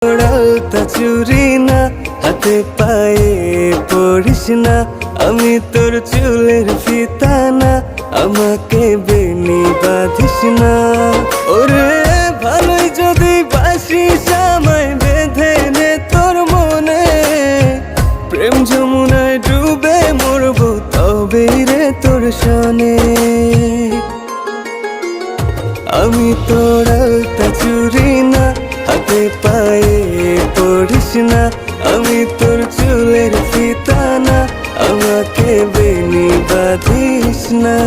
আলতা চুরি না, হাতে পায়ে পড়িস না, আমি তোর চুলের ফিতা না, আমাকে বেনি বাঁধিস না। ওরে ভালোই যদি বাসিস আমায় বেঁধে নে তোর মনে, প্রেম যমুনায় ডুবে মরবো তবে রে তোর শোনে। আমি তোর আলতা চুরি না, হাতে পায়ে পড়িস না, আমি তোর চুলের ফিতা না, আমাকে বেনি বাঁধিস না।